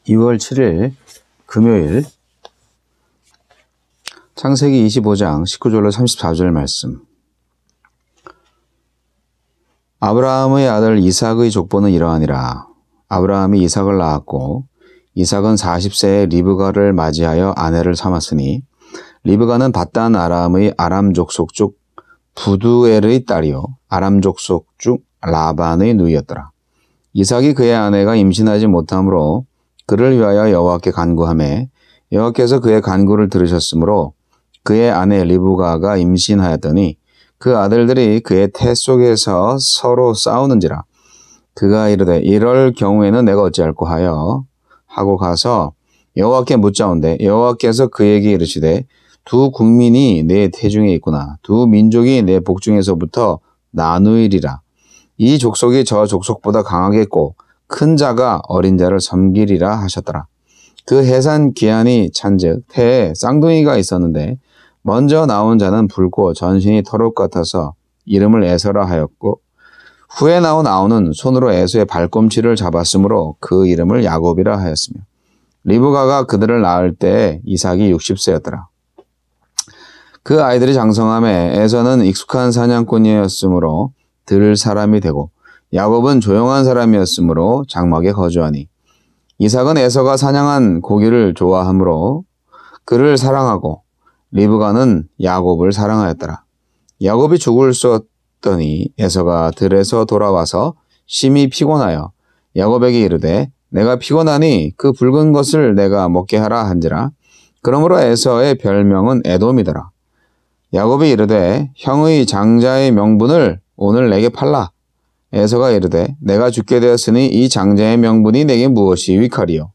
2월 7일 금요일 창세기 25장 19절로 34절 말씀. 아브라함의 아들 이삭의 족보는 이러하니라. 아브라함이 이삭을 낳았고 이삭은 40세에 리브가를 맞이하여 아내를 삼았으니 리브가는 밧단 아람의 아람 족속 중 부두엘의 딸이요 아람 족속 중 라반의 누이였더라. 이삭이 그의 아내가 임신하지 못하므로 그를 위하여 여호와께 간구하매 여호와께서 그의 간구를 들으셨으므로 그의 아내 리브가가 임신하였더니 그 아들들이 그의 태 속에서 서로 싸우는지라. 그가 이르되 이럴 경우에는 내가 어찌할꼬 하고 가서 여호와께 묻자온대 여호와께서 그에게 이르시되 두 국민이 내 태중에 있구나. 두 민족이 내 복중에서부터 나누이리라. 이 족속이 저 족속보다 강하겠고 큰 자가 어린 자를 섬기리라 하셨더라. 그 해산 기한이 찬즉 태에 쌍둥이가 있었는데 먼저 나온 자는 붉고 전신이 털옷 같아서 이름을 에서라 하였고 후에 나온 아우는 손으로 에서의 발꿈치를 잡았으므로 그 이름을 야곱이라 하였으며 리브가가 그들을 낳을 때에 이삭이 60세였더라. 그 아이들이 장성함에 에서는 익숙한 사냥꾼이었으므로 들 사람이 되고 야곱은 조용한 사람이었으므로 장막에 거주하니 이삭은 에서가 사냥한 고기를 좋아하므로 그를 사랑하고 리브가는 야곱을 사랑하였더라. 야곱이 죽을 쏘더니 에서가 들에서 돌아와서 심히 피곤하여 야곱에게 이르되 내가 피곤하니 그 붉은 것을 내가 먹게 하라 한지라. 그러므로 에서의 별명은 에돔이더라. 야곱이 이르되 형의 장자의 명분을 오늘 내게 팔라. 에서가 이르되 내가 죽게 되었으니 이 장자의 명분이 내게 무엇이 유익하리요.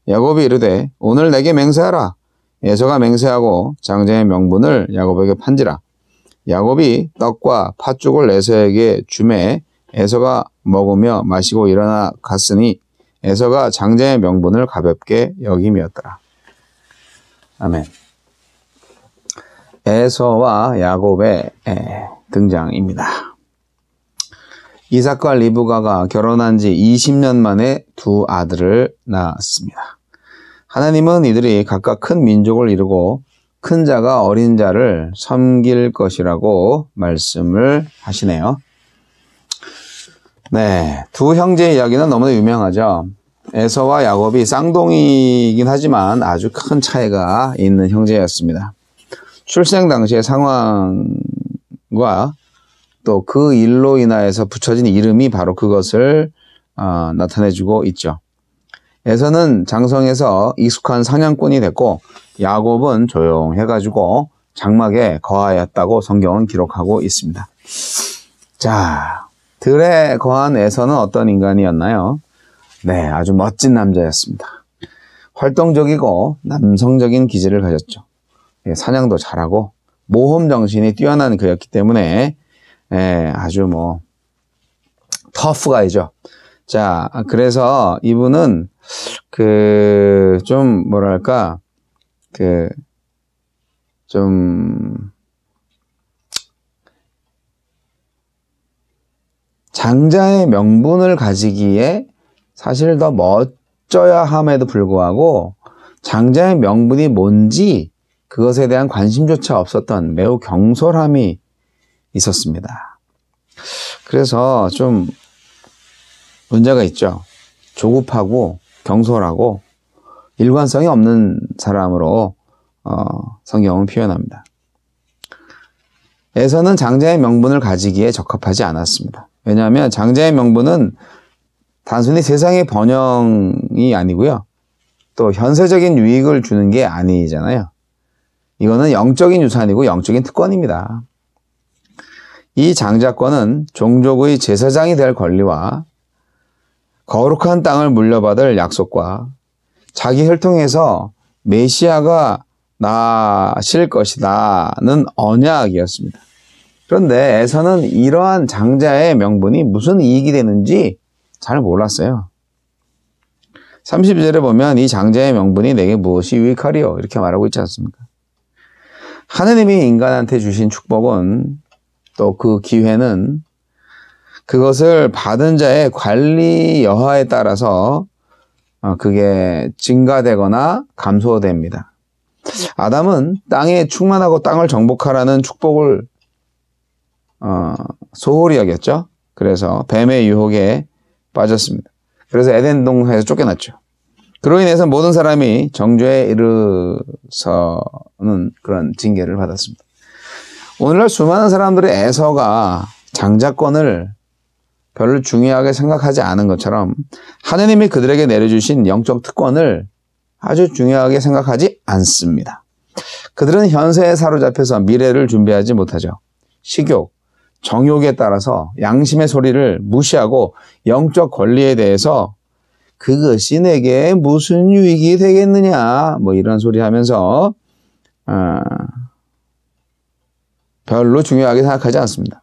야곱이 이르되 오늘 내게 맹세하라. 에서가 맹세하고 장자의 명분을 야곱에게 판지라. 야곱이 떡과 팥죽을 에서에게 주매 에서가 먹으며 마시고 일어나 갔으니 에서가 장자의 명분을 가볍게 여김이었더라. 아멘. 에서와 야곱의 등장입니다. 이삭과 리브가가 결혼한 지 20년 만에 두 아들을 낳았습니다. 하나님은 이들이 각각 큰 민족을 이루고 큰 자가 어린 자를 섬길 것이라고 말씀을 하시네요. 네, 두 형제의 이야기는 너무나 유명하죠. 에서와 야곱이 쌍둥이이긴 하지만 아주 큰 차이가 있는 형제였습니다. 출생 당시의 상황과 또 그 일로 인하여서 붙여진 이름이 바로 그것을 나타내주고 있죠. 에서는 장성해서 익숙한 사냥꾼이 됐고 야곱은 조용해가지고 장막에 거하였다고 성경은 기록하고 있습니다. 자, 들에 거한 에서는 어떤 인간이었나요? 네, 아주 멋진 남자였습니다. 활동적이고 남성적인 기질을 가졌죠. 사냥도 잘하고 모험 정신이 뛰어난 그였기 때문에 아주 터프가이죠. 자, 그래서 이분은 좀 뭐랄까 좀 장자의 명분을 가지기에 사실 더 멋져야 함에도 불구하고 장자의 명분이 뭔지 그것에 대한 관심조차 없었던 매우 경솔함이 있었습니다. 그래서 좀 문제가 있죠. 조급하고 경솔하고 일관성이 없는 사람으로 성경은 표현합니다. 에서는 장자의 명분을 가지기에 적합하지 않았습니다. 왜냐하면 장자의 명분은 단순히 세상의 번영이 아니고요. 또 현세적인 유익을 주는 게 아니잖아요. 이거는 영적인 유산이고 영적인 특권입니다. 이 장자권은 종족의 제사장이 될 권리와 거룩한 땅을 물려받을 약속과 자기 혈통에서 메시아가 나실 것이다는 언약이었습니다. 그런데 에서는 이러한 장자의 명분이 무슨 이익이 되는지 잘 몰랐어요. 32절에 보면 이 장자의 명분이 내게 무엇이 유익하리요? 이렇게 말하고 있지 않습니까? 하느님이 인간한테 주신 축복은 또 그 기회는 그것을 받은 자의 관리 여하에 따라서 그게 증가되거나 감소됩니다. 아담은 땅에 충만하고 땅을 정복하라는 축복을 소홀히 여겼죠. 그래서 뱀의 유혹에 빠졌습니다. 그래서 에덴 동산에서 쫓겨났죠. 그로 인해서 모든 사람이 정죄에 이르서는 그런 징계를 받았습니다. 오늘날 수많은 들의 에서가 장자권을 별로 중요하게 생각하지 않은 것처럼 하느님이 그들에게 내려주신 영적 특권을 아주 중요하게 생각하지 않습니다. 그들은 현세에 사로잡혀서 미래를 준비하지 못하죠. 식욕, 정욕에 따라서 양심의 소리를 무시하고 영적 권리에 대해서 그것이 내게 무슨 유익이 되겠느냐 뭐 이런 소리 하면서 별로 중요하게 생각하지 않습니다.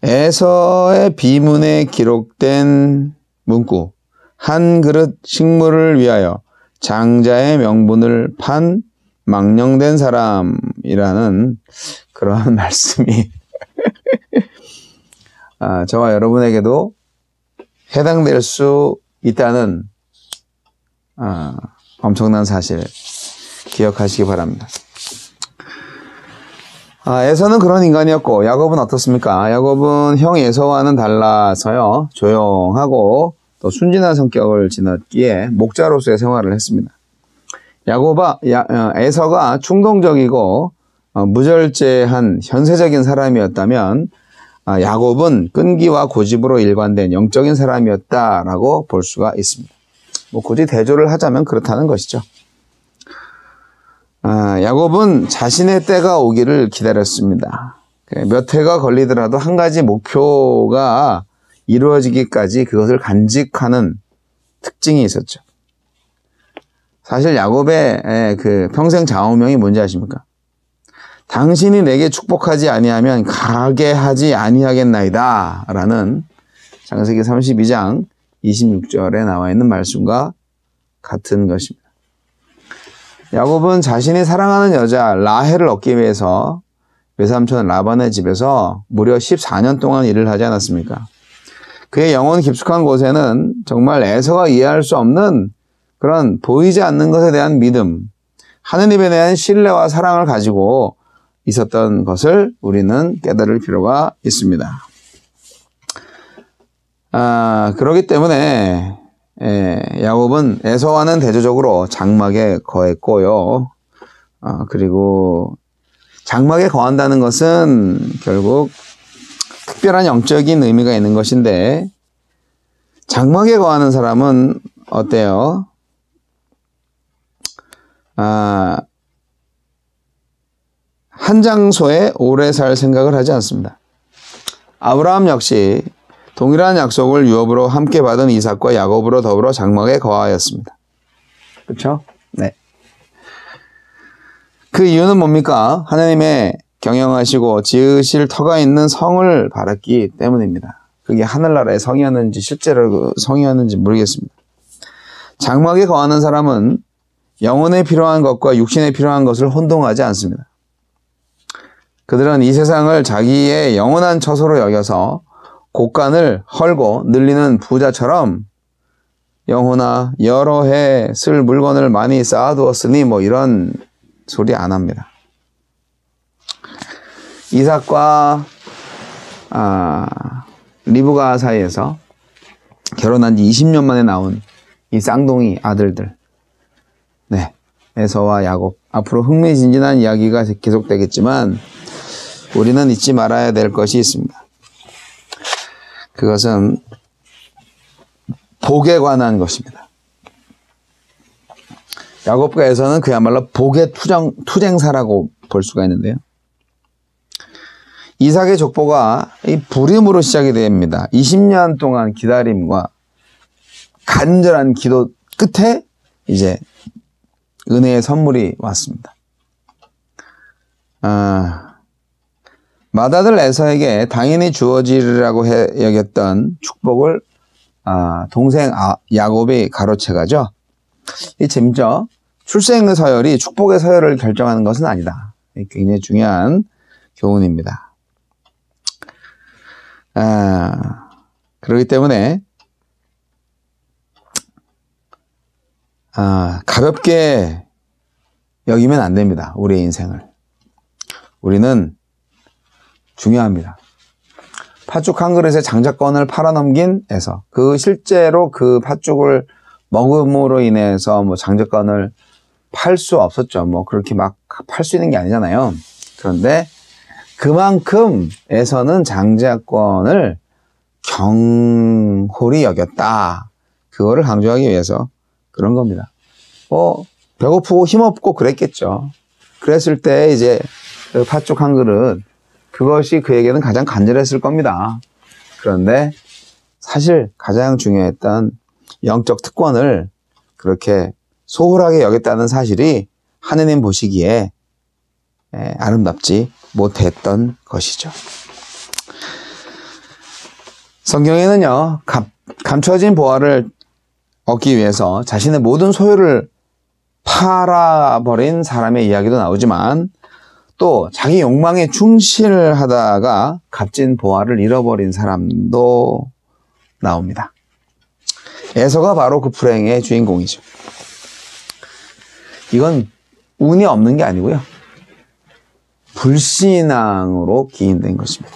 에서의 비문에 기록된 문구 한 그릇 식물을 위하여 장자의 명분을 판 망령된 사람이라는 그러한 말씀이 저와 여러분에게도 해당될 수 있다는 엄청난 사실 기억하시기 바랍니다. 에서는 그런 인간이었고 야곱은 어떻습니까? 야곱은 형 에서와는 달라서요. 조용하고 또 순진한 성격을 지녔기에 목자로서의 생활을 했습니다. 에서가 충동적이고 무절제한 현세적인 사람이었다면 야곱은 끈기와 고집으로 일관된 영적인 사람이었다라고 볼 수가 있습니다. 뭐 굳이 대조를 하자면 그렇다는 것이죠. 야곱은 자신의 때가 오기를 기다렸습니다. 몇 해가 걸리더라도 한 가지 목표가 이루어지기까지 그것을 간직하는 특징이 있었죠. 사실 야곱의 그 평생 좌우명이 뭔지 아십니까? 당신이 내게 축복하지 아니하면 가게 하지 아니하겠나이다 라는 창세기 32장 26절에 나와 있는 말씀과 같은 것입니다. 야곱은 자신이 사랑하는 여자 라헬을 얻기 위해서 외삼촌 라반의 집에서 무려 14년 동안 일을 하지 않았습니까? 그의 영혼 깊숙한 곳에는 정말 에서가 이해할 수 없는 그런 보이지 않는 것에 대한 믿음, 하느님에 대한 신뢰와 사랑을 가지고 있었던 것을 우리는 깨달을 필요가 있습니다. 그렇기 때문에 야곱은 에서와는 대조적으로 장막에 거했고요. 그리고 장막에 거한다는 것은 결국 특별한 영적인 의미가 있는 것인데 장막에 거하는 사람은 어때요? 한 장소에 오래 살 생각을 하지 않습니다. 아브라함 역시 동일한 약속을 유업으로 함께 받은 이삭과 야곱으로 더불어 장막에 거하였습니다. 그렇죠? 네. 그 이유는 뭡니까? 하나님의 경영하시고 지으실 터가 있는 성을 바랐기 때문입니다. 그게 하늘나라의 성이었는지 실제로 그 성이었는지 모르겠습니다. 장막에 거하는 사람은 영혼에 필요한 것과 육신에 필요한 것을 혼동하지 않습니다. 그들은 이 세상을 자기의 영원한 처소로 여겨서 곳간을 헐고 늘리는 부자처럼 영혼아 여러 해 쓸 물건을 많이 쌓아두었으니 뭐 이런 소리 안 합니다. 이삭과 리브가 사이에서 결혼한 지 20년 만에 나온 이 쌍둥이 아들들, 네, 에서와 야곱, 앞으로 흥미진진한 이야기가 계속되겠지만 우리는 잊지 말아야 될 것이 있습니다. 그것은 복에 관한 것입니다. 야곱과 에서는 그야말로 복의 투쟁사라고 볼 수가 있는데요. 이삭의 족보가 이 불임으로 시작이 됩니다. 20년 동안 기다림과 간절한 기도 끝에 이제 은혜의 선물이 왔습니다. 맏아들 에서에게 당연히 주어지리라고 여겼던 축복을 동생 야곱이 가로채가죠. 이 재밌죠? 출생의 서열이 축복의 서열을 결정하는 것은 아니다. 굉장히 중요한 교훈입니다. 그렇기 때문에 가볍게 여기면 안 됩니다. 우리의 인생을. 우리는 중요합니다. 팥죽 한 그릇에 장자권을 팔아넘긴 에서 실제로 그 팥죽을 먹음으로 인해서 뭐 장자권을 팔 수 없었죠. 뭐 그렇게 막 팔 수 있는 게 아니잖아요. 그런데 그만큼 에서는 장자권을 경홀히 여겼다. 그거를 강조하기 위해서 그런 겁니다. 배고프고 힘없고 그랬겠죠. 그랬을 때 이제 그 팥죽 한 그릇, 그것이 그에게는 가장 간절했을 겁니다. 그런데 사실 가장 중요했던 영적 특권을 그렇게 소홀하게 여겼다는 사실이 하느님 보시기에 아름답지 못했던 것이죠. 성경에는요, 감춰진 보화를 얻기 위해서 자신의 모든 소유를 팔아버린 사람의 이야기도 나오지만 또 자기 욕망에 충실하다가 값진 보화를 잃어버린 사람도 나옵니다. 에서가 바로 그 불행의 주인공이죠. 이건 운이 없는 게 아니고요. 불신앙으로 기인된 것입니다.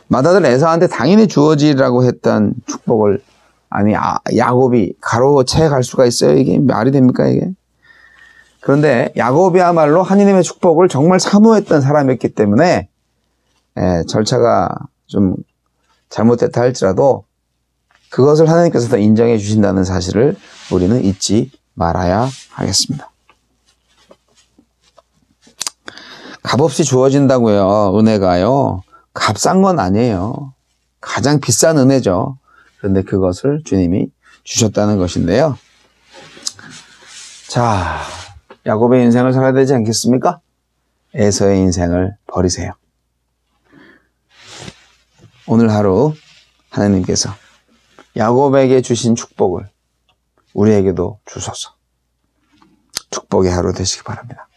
맏아들 에서한테 당연히 주어지라고 했던 축복을 야곱이 가로채 갈 수가 있어요? 이게 말이 됩니까 이게? 그런데 야곱이야말로 하느님의 축복을 정말 사모했던 사람이었기 때문에 절차가 좀 잘못됐다 할지라도 그것을 하나님께서 더 인정해 주신다는 사실을 우리는 잊지 말아야 하겠습니다. 값없이 주어진다고요. 은혜가요. 값싼 건 아니에요. 가장 비싼 은혜죠. 그런데 그것을 주님이 주셨다는 것인데요. 자, 야곱의 인생을 살아야 되지 않겠습니까? 에서의 인생을 버리세요. 오늘 하루 하나님께서 야곱에게 주신 축복을 우리에게도 주소서. 축복의 하루 되시기 바랍니다.